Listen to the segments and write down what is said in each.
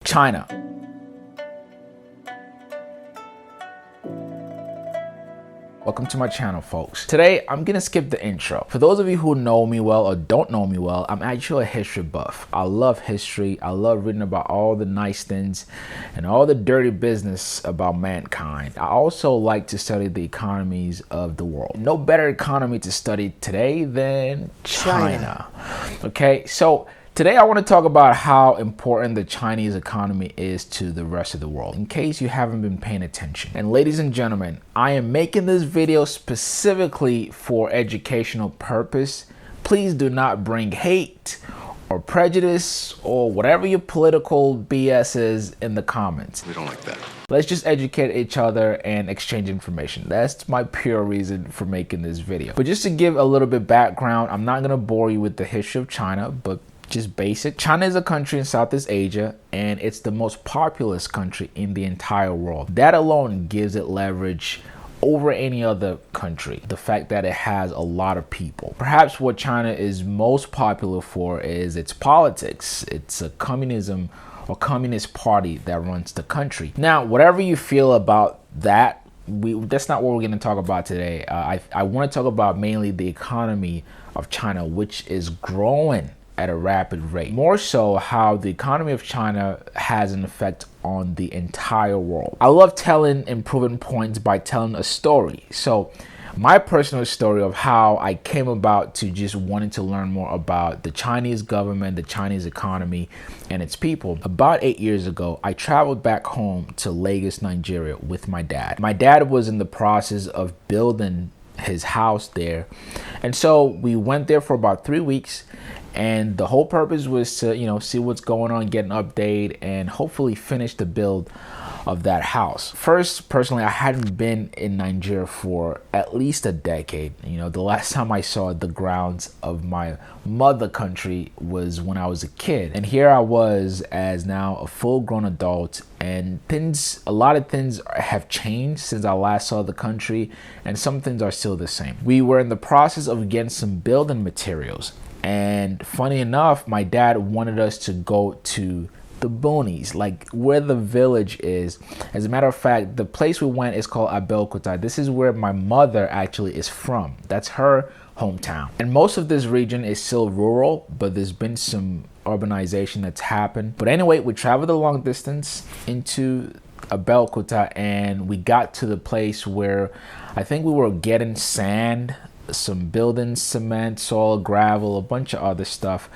China. Welcome to my channel, folks. Today, I'm gonna skip the intro. For those of you who know me well or don't know me well, I'm actually a history buff. I love history. I love reading about all the nice things and all the dirty business about mankind. I also like to study the economies of the world. No better economy to study today than China. Okay, so today I want to talk about how important the Chinese economy is to the rest of the world, in case you haven't been paying attention. And ladies and gentlemen, I am making this video specifically for educational purpose. Please do not bring hate or prejudice or whatever your political BS is in the comments. We don't like that. Let's just educate each other and exchange information. That's my pure reason for making this video. But just to give a little bit background, I'm not going to bore you with the history of China, but just basic. China is a country in Southeast Asia, and it's the most populous country in the entire world. That alone gives it leverage over any other country. The fact that it has a lot of people. Perhaps what China is most popular for is its politics. It's a communism or communist party that runs the country. Now, whatever you feel about that, that's not what we're going to talk about today. I want to talk about mainly the economy of China, which is growing at a rapid rate. More so how the economy of China has an effect on the entire world. I love telling and proving points by telling a story. So my personal story of how I came about to just wanting to learn more about the Chinese government, the Chinese economy, and its people. About 8 years ago, I traveled back home to Lagos, Nigeria with my dad. My dad was in the process of building his house there. And so we went there for about 3 weeks. And the whole purpose was to, see what's going on, get an update, and hopefully finish the build of that house. First, personally, I hadn't been in Nigeria for at least a decade. The last time I saw the grounds of my mother country was when I was a kid. And here I was as now a full-grown adult, and a lot of things have changed since I last saw the country, and some things are still the same. We were in the process of getting some building materials. And funny enough, my dad wanted us to go to the boonies, like where the village is. As a matter of fact, the place we went is called Abeokuta. This is where my mother actually is from. That's her hometown. And most of this region is still rural, but there's been some urbanization that's happened. But anyway, we traveled a long distance into Abeokuta, and we got to the place where I think we were getting sand, some building cement, soil, gravel, a bunch of other stuff,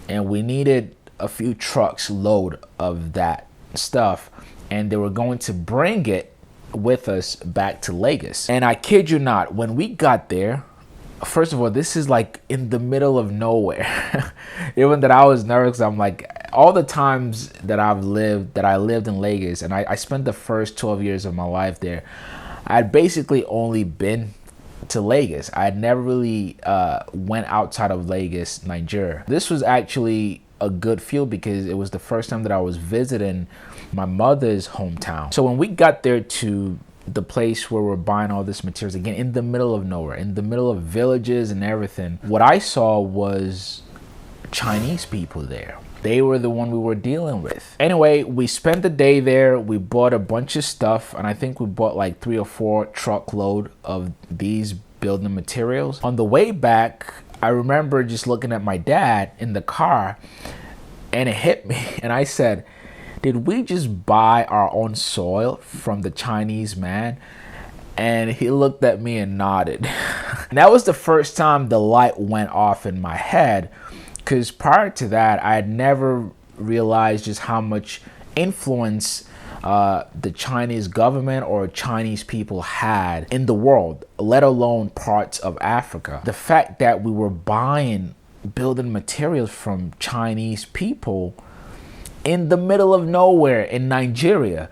and we needed a few trucks load of that stuff, and they were going to bring it with us back to Lagos. And I kid you not, when we got there, first of all, this is like in the middle of nowhere. Even that I was nervous, I'm like, all the times that I lived in Lagos, and I spent the first 12 years of my life there, I had basically only been to Lagos. I had never really went outside of Lagos, Nigeria. This was actually a good feel because it was the first time that I was visiting my mother's hometown. So when we got there to the place where we're buying all this materials, again, in the middle of nowhere, in the middle of villages and everything, what I saw was Chinese people there. They were the one we were dealing with. Anyway, we spent the day there. We bought a bunch of stuff, and I think we bought like 3 or 4 truckload of these building materials. On the way back, I remember just looking at my dad in the car, and it hit me. And I said, did we just buy our own soil from the Chinese man? And he looked at me and nodded. And that was the first time the light went off in my head, because prior to that, I had never realized just how much influence the Chinese government or Chinese people had in the world, let alone parts of Africa. The fact that we were buying building materials from Chinese people in the middle of nowhere in Nigeria.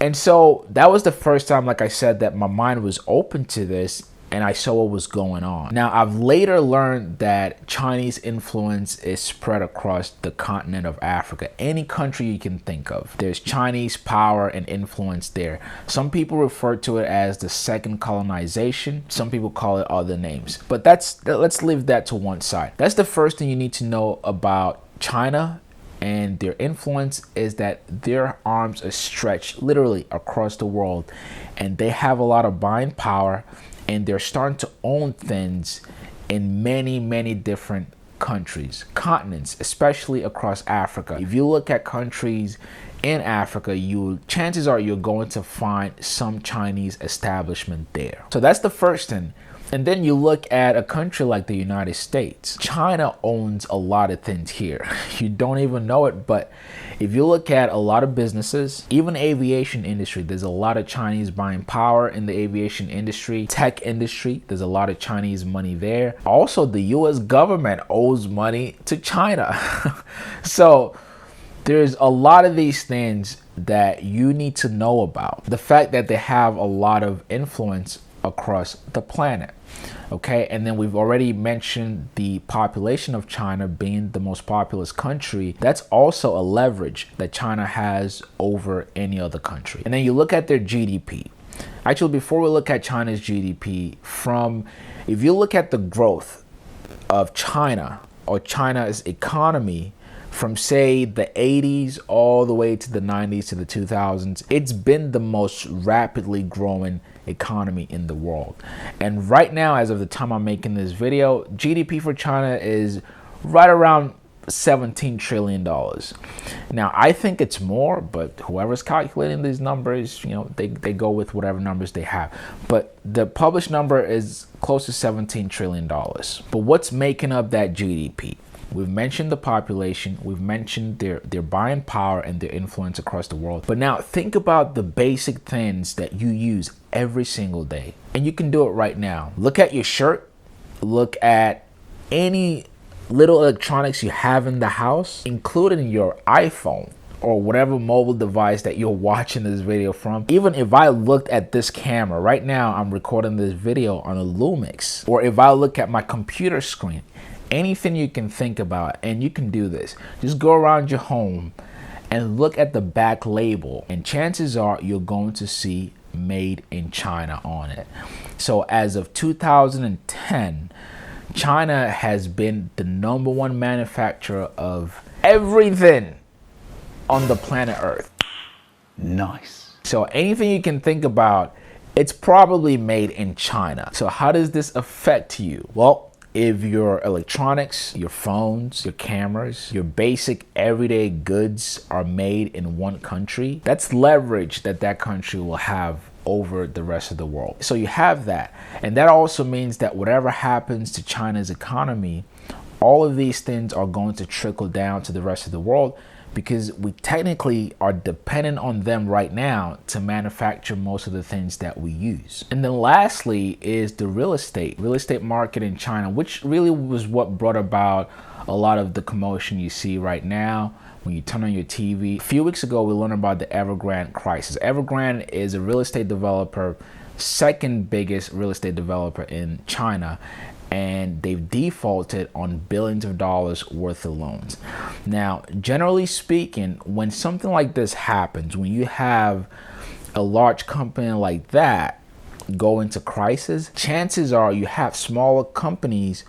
And so that was the first time, like I said, that my mind was open to this, and I saw what was going on. Now, I've later learned that Chinese influence is spread across the continent of Africa. Any country you can think of, there's Chinese power and influence there. Some people refer to it as the second colonization. Some people call it other names. But let's leave that to one side. That's the first thing you need to know about China and their influence is that their arms are stretched literally across the world, and they have a lot of buying power, and they're starting to own things in many different countries, continents, especially across Africa. If you look at countries in Africa, chances are you're going to find some Chinese establishment there. So that's the first thing. And then you look at a country like the United States. China owns a lot of things here. You don't even know it, but if you look at a lot of businesses, even aviation industry, there's a lot of Chinese buying power in the aviation industry, tech industry, there's a lot of Chinese money there. Also, the US government owes money to China. So there's a lot of these things that you need to know about. The fact that they have a lot of influence across the planet. Okay, and then we've already mentioned the population of China being the most populous country. That's also a leverage that China has over any other country. And then you look at their GDP. Actually, before we look at China's GDP, if you look at the growth of China or China's economy from, say, the 80s all the way to the 90s to the 2000s, it's been the most rapidly growing economy in the world. And right now, as of the time I'm making this video, GDP for China is right around $17 trillion. Now, I think it's more, but whoever's calculating these numbers, they go with whatever numbers they have. But the published number is close to $17 trillion. But what's making up that GDP? We've mentioned the population, we've mentioned their buying power and their influence across the world. But now think about the basic things that you use every single day. And you can do it right now. Look at your shirt, look at any little electronics you have in the house, including your iPhone or whatever mobile device that you're watching this video from. Even if I looked at this camera right now, I'm recording this video on a Lumix, or if I look at my computer screen, anything you can think about, and you can do this. Just go around your home and look at the back label, and chances are you're going to see made in China on it. So as of 2010, China has been the #1 manufacturer of everything on the planet Earth. Nice. So anything you can think about, it's probably made in China. So how does this affect you? Well, if your electronics, your phones, your cameras, your basic everyday goods are made in one country, that's leverage that country will have over the rest of the world. So you have that. And that also means that whatever happens to China's economy, all of these things are going to trickle down to the rest of the world, because we technically are dependent on them right now to manufacture most of the things that we use. And then lastly is the real estate market in China, which really was what brought about a lot of the commotion you see right now when you turn on your TV. A few weeks ago, we learned about the Evergrande crisis. Evergrande is a real estate developer, second biggest real estate developer in China, and they've defaulted on billions of dollars worth of loans. Now, generally speaking, when something like this happens, when you have a large company like that go into crisis, chances are you have smaller companies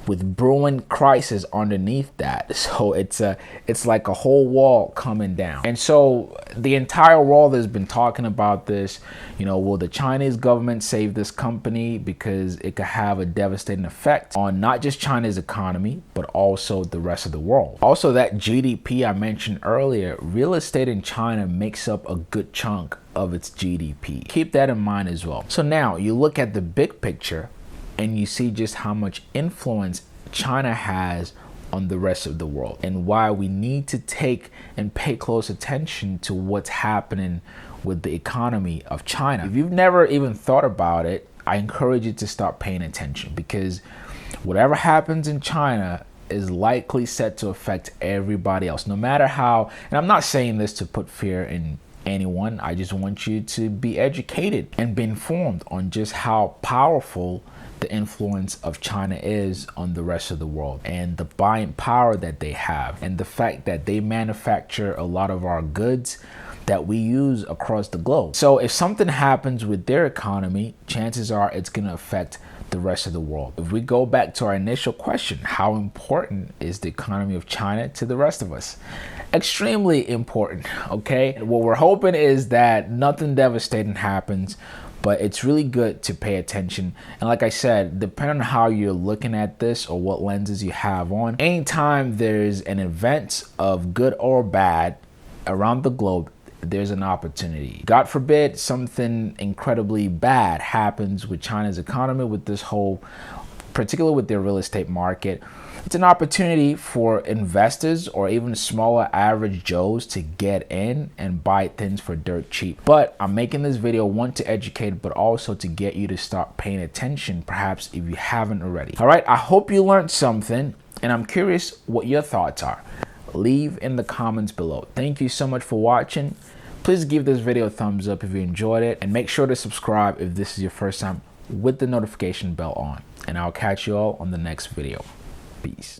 with brewing crisis underneath that. So it's like a whole wall coming down. And so the entire world has been talking about this. Will the Chinese government save this company? Because it could have a devastating effect on not just China's economy, but also the rest of the world. Also, that GDP I mentioned earlier, real estate in China makes up a good chunk of its GDP. Keep that in mind as well. So now you look at the big picture, and you see just how much influence China has on the rest of the world, and why we need to take and pay close attention to what's happening with the economy of China. If you've never even thought about it, I encourage you to start paying attention, because whatever happens in China is likely set to affect everybody else, no matter how. And I'm not saying this to put fear in anyone. I just want you to be educated and be informed on just how powerful the influence of China is on the rest of the world, and the buying power that they have, and the fact that they manufacture a lot of our goods that we use across the globe. So if something happens with their economy, chances are it's going to affect the rest of the world. If we go back to our initial question, how important is the economy of China to the rest of us? Extremely important, okay? What we're hoping is that nothing devastating happens, but it's really good to pay attention. And like I said, depending on how you're looking at this or what lenses you have on, anytime there's an event of good or bad around the globe, there's an opportunity. God forbid something incredibly bad happens with China's economy, with this whole, particularly with their real estate market. It's an opportunity for investors or even smaller average Joes to get in and buy things for dirt cheap. But I'm making this video, one, to educate, but also to get you to start paying attention, perhaps if you haven't already. All right, I hope you learned something, and I'm curious what your thoughts are. Leave in the comments below. Thank you so much for watching. Please give this video a thumbs up if you enjoyed it, and make sure to subscribe if this is your first time with the notification bell on. And I'll catch you all on the next video. Peace.